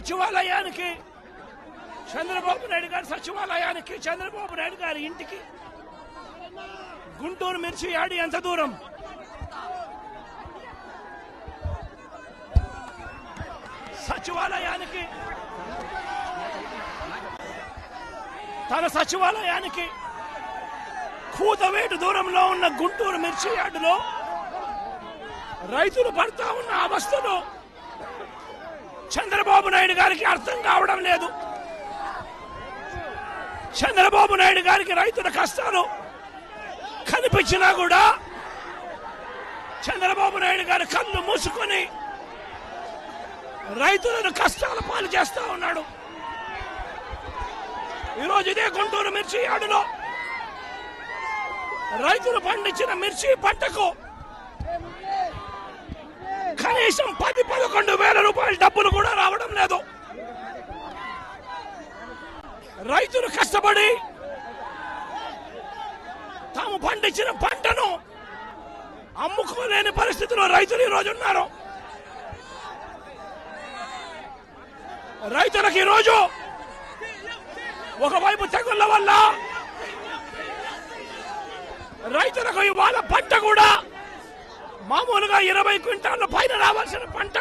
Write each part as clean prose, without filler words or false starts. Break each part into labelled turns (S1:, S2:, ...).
S1: సచివాలయానికి చంద్రబాబు నాయుడు గారి సచివాలయానికి చంద్రబాబు నాయుడు గారి ఇంటికి గుంటూరు మిర్చి యార్డ్ ఎంత దూరం? సచివాలయానికి తన సచివాలయానికి కూతవేటు దూరంలో ఉన్న గుంటూరు మిర్చి యార్డులో రైతులు పడతా ఉన్న అవస్థలు చంద్రబాబు నాయుడు గారికి అర్థం కావడం లేదు. చంద్రబాబు నాయుడు గారికి రైతుల కష్టాలు కనిపించినా కూడా చంద్రబాబు నాయుడు గారి కళ్ళు మూసుకొని రైతులను కష్టాల పాలు చేస్తా ఉన్నాడు. ఈరోజు ఇదే గుంటూరు మిర్చి యార్డులో రైతులు పండించిన మిర్చి పంటకు కనీసం 10-11 వేల రూపాయల డబ్బులు కూడా రావడం లేదు. రైతులు కష్టపడి తాము పండించిన పంటను అమ్ముకోలేని పరిస్థితిలో రైతులు ఈరోజు ఉన్నారు. రైతులకు ఈరోజు ఒకవైపు తెగుళ్ల వల్ల రైతులకు ఇవాళ పంట కూడా మామూలుగా 20 క్వింటాళ్ల పైన రావాల్సిన పంట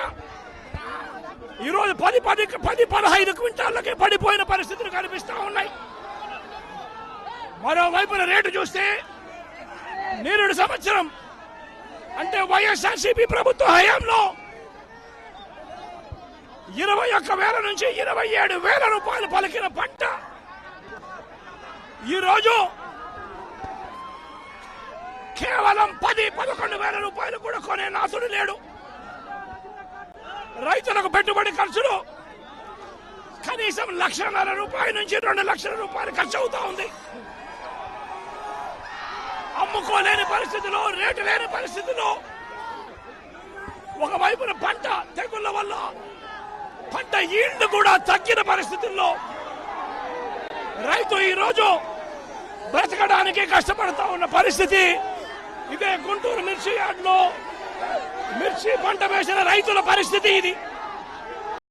S1: ఈరోజు 10-15 క్వింటాళ్లకే పడిపోయిన పరిస్థితులు కనిపిస్తా ఉన్నాయి. మరోవైపున రేటు చూస్తే నిరుడు సంవత్సరం అంటే వైఎస్ఆర్సీపీ ప్రభుత్వ హయాంలో 21,000 నుంచి 27,000 రూపాయలు పలికిన పంట ఈరోజు కేవలం 10-11 వేల రూపాయలు కూడా కొనే నాథుడు లేడు. రైతులకు పెట్టుబడి ఖర్చులు కనీసం 1,50,000 రూపాయల నుంచి 2 లక్షల రూపాయలు ఖర్చు అవుతా ఉంది. అమ్ముకోలేని పరిస్థితిలో, రేటు లేని పరిస్థితిలో, ఒకవైపున పంట తెగుళ్ల వల్ల పంట ఈల్డ్ కూడా తగ్గిన పరిస్థితుల్లో రైతు ఈరోజు బ్రతకడానికి కష్టపడతా ఉన్న పరిస్థితి. ఇదే గుంటూరు మిర్చి యార్డ్లో మిర్చి పంట వేసిన రైతుల పరిస్థితి ఇది.